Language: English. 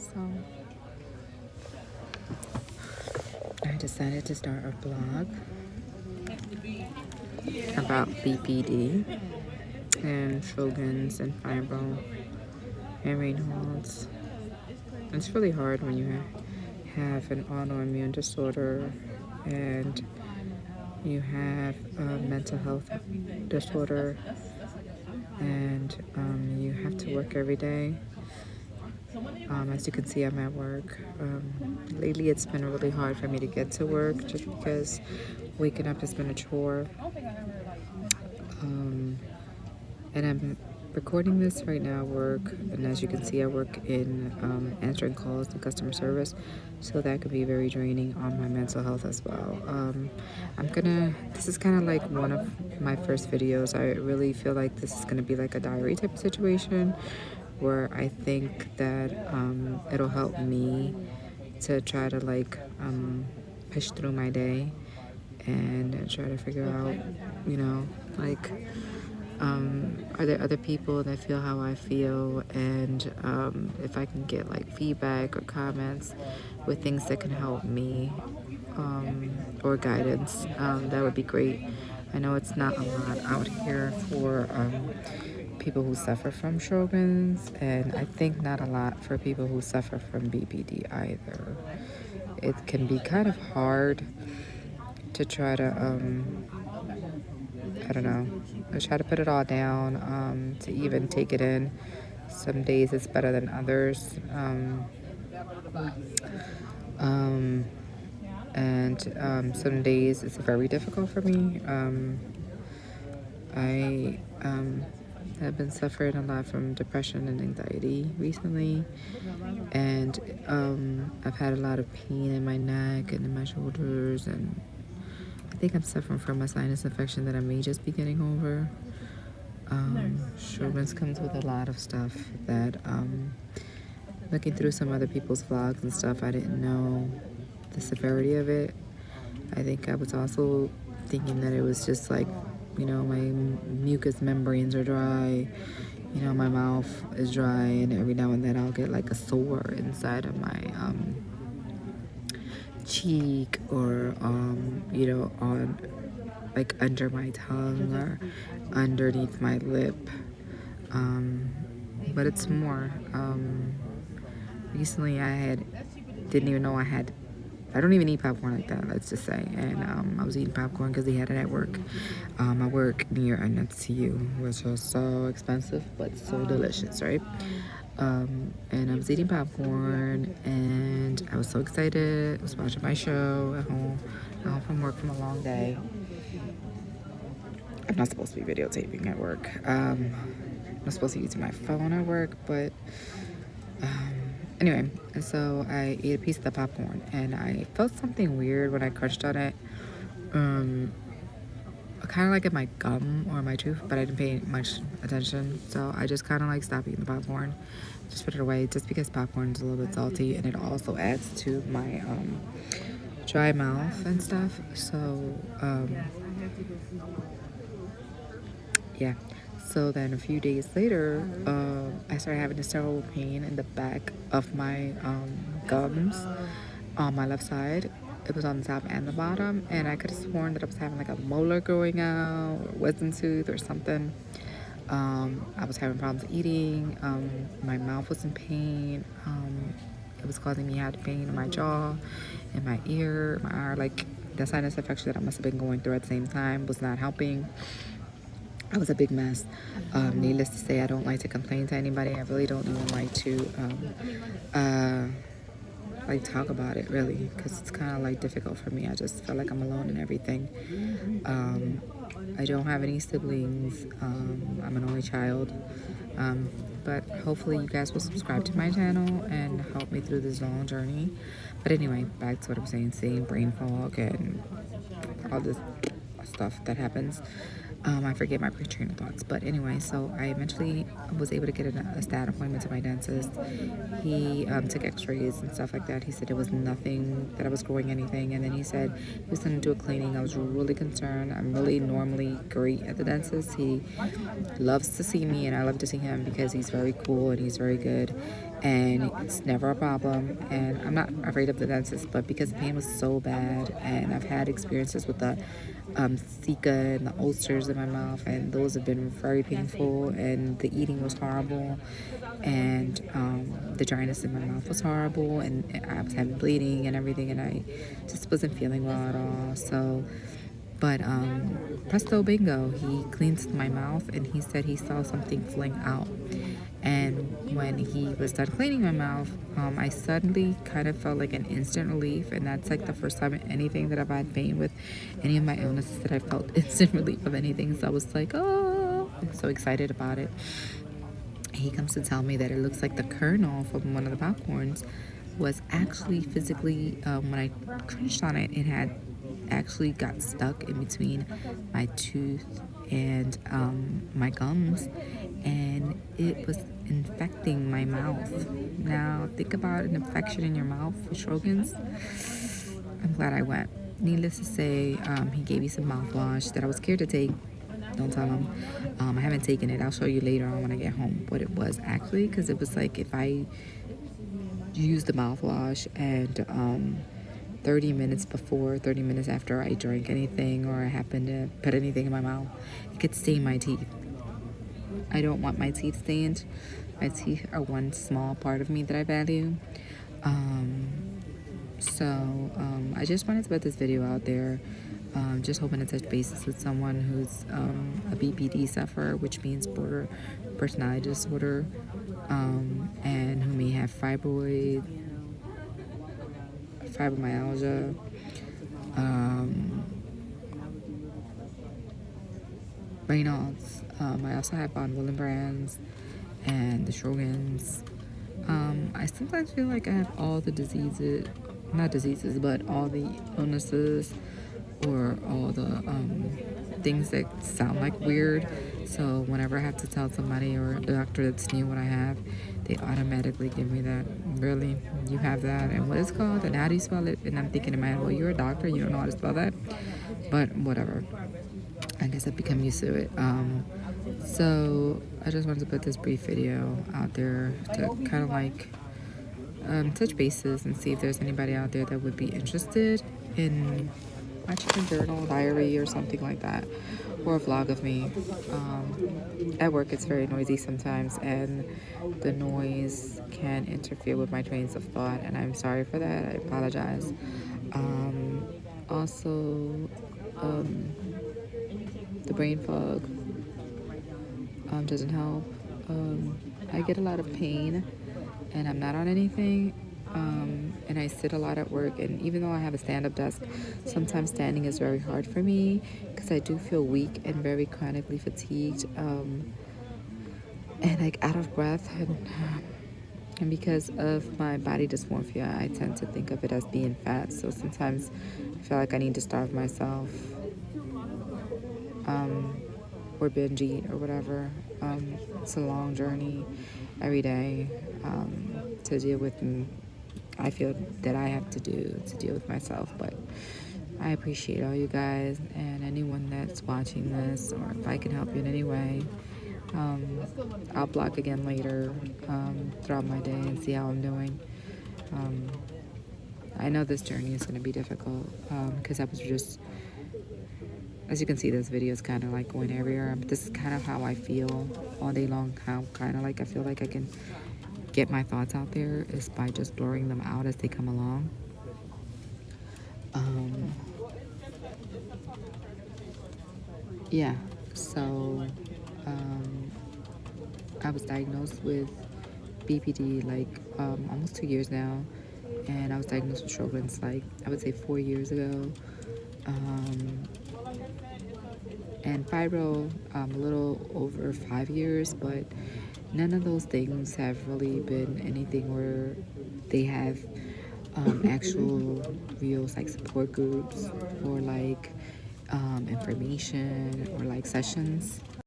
So I decided to start a blog about BPD and Sjogren's and fibro and Raynaud's. It's really hard when you have an autoimmune disorder and you have a mental health disorder and you have to work every day. As you can see, I'm at work. Lately, it's been really hard for me to get to work just because waking up has been a chore. And I'm recording this right now at work, and as you can see, I work in answering calls and customer service, so that could be very draining on my mental health as well. This is kind of like one of my first videos. I really feel like this is gonna be like a diary type of situation where I think that it'll help me to try to push through my day and try to figure out, you know, like are there other people that feel how I feel, and if I can get like feedback or comments with things that can help me or guidance, that would be great. I know it's not a lot out here for people who suffer from Sjogren's, and I think not a lot for people who suffer from BPD either. It can be kind of hard to try to I don't know. I try to put it all down, to even take it in. Some days it's better than others. And some days it's very difficult for me. I have been suffering a lot from depression and anxiety recently. And I've had a lot of pain in my neck and in my shoulders, and I think I'm suffering from a sinus infection that I may just be getting over. Sjogren's comes with a lot of stuff that, looking through some other people's vlogs and stuff, I didn't know the severity of it. I think I was also thinking that it was just like, you know, my mucous membranes are dry, you know, my mouth is dry, and every now and then I'll get like a sore inside of my cheek or you know, on like under my tongue or underneath my lip, but it's more. Recently didn't even know I don't even eat popcorn like that, let's just say, and I was eating popcorn because they had it at work. I work near an NCU, which is so expensive but so delicious, right? And I was eating popcorn and I was so excited. I was watching my show at home from work from a long day. I'm not supposed to be videotaping at work. I'm not supposed to be using my phone at work, but anyway, and so I ate a piece of the popcorn and I felt something weird when I crunched on it. Kind of like in my gum or my tooth, but I didn't pay much attention, so I just kind of like stopped eating the popcorn, just put it away, just because popcorn is a little bit salty and it also adds to my dry mouth and stuff. So yeah, so then a few days later, I started having this terrible pain in the back of my gums on my left side. It was on the top and the bottom, and I could have sworn that I was having like a molar growing out, or wisdom tooth or something. I was having problems eating. My mouth was in pain. It was causing me had pain in my jaw, in my ear, my eye. Like the sinus infection that I must have been going through at the same time was not helping. I was a big mess. Needless to say, I don't like to complain to anybody. I really don't even like to talk about it, really, because it's kind of like difficult for me. I just feel like I'm alone in everything. I don't have any siblings. I'm an only child. But hopefully you guys will subscribe to my channel and help me through this long journey. But anyway, back to what I'm saying, seeing brain fog and all this stuff that happens. I forget my train of thoughts, but anyway, so I eventually was able to get a stat appointment to my dentist. He took x-rays and stuff like that. He said it was nothing, that I was growing anything, and then he said he was going to do a cleaning. I was really concerned. I'm really normally great at the dentist. He loves to see me and I love to see him because he's very cool and he's very good, and it's never a problem. And I'm not afraid of the dentist, but because the pain was so bad, and I've had experiences with the Zika and the ulcers in my mouth, and those have been very painful, and the eating was horrible, and the dryness in my mouth was horrible, and I was having bleeding and everything, and I just wasn't feeling well at all. So but presto bingo, he cleans my mouth and he said he saw something fling out. And when he was done cleaning my mouth, I suddenly kind of felt like an instant relief. And that's like the first time in anything that I've had pain with any of my illnesses that I felt instant relief of anything. So I was like, oh, I'm so excited about it. He comes to tell me that it looks like the kernel from one of the popcorns was actually physically, when I crunched on it, it had actually got stuck in between my tooth and my gums, and it was infecting my mouth. Now think about an infection in your mouth with Sjogren's. I'm glad I went. Needless to say, he gave me some mouthwash that I was scared to take. Don't tell him. I haven't taken it. I'll show you later on when I get home what it was actually, because it was like if I used the mouthwash and 30 minutes before, 30 minutes after I drank anything or I happened to put anything in my mouth, it could stain my teeth. I don't want my teeth stained. My teeth are one small part of me that I value. I just wanted to put this video out there. Just hoping to touch bases with someone who's a BPD sufferer, which means border personality disorder, and who may have fibromyalgia, Raynaud's. I also have von Willebrand's and the Sjogren's. I sometimes feel like I have all the diseases, not diseases, but all the illnesses or all the things that sound like weird. So whenever I have to tell somebody or a doctor that's new what I have, they automatically give me that. Really, you have that, and what it's called, and how do you spell it? And I'm thinking in my head, well, you're a doctor, you don't know how to spell that, but whatever. I guess I've become used to it. So I just wanted to put this brief video out there to kind of like touch bases and see if there's anybody out there that would be interested in watching a journal, diary, or something like that, or a vlog of me. At work, it's very noisy sometimes, and the noise can interfere with my trains of thought, and I'm sorry for that. I apologize. Also, the brain fog doesn't help. I get a lot of pain, and I'm not on anything. And I sit a lot at work, and even though I have a stand-up desk, sometimes standing is very hard for me because I do feel weak and very chronically fatigued, and like out of breath, and because of my body dysmorphia, I tend to think of it as being fat. So sometimes I feel like I need to starve myself, or binge eat or whatever. It's a long journey every day to deal with. I feel that I have to do to deal with myself, but I appreciate all you guys and anyone that's watching this, or if I can help you in any way. I'll blog again later throughout my day and see how I'm doing. I know this journey is going to be difficult because I was just, as you can see, this video is kind of like going everywhere, but this is kind of how I feel all day long. How kind of like I feel like I can get my thoughts out there is by just blurring them out as they come along. Yeah, so I was diagnosed with BPD like almost 2 years now, and I was diagnosed with Sjogren's like I would say 4 years ago, and fibro a little over 5 years, but none of those things have really been anything where they have actual real like support groups or like information or like sessions.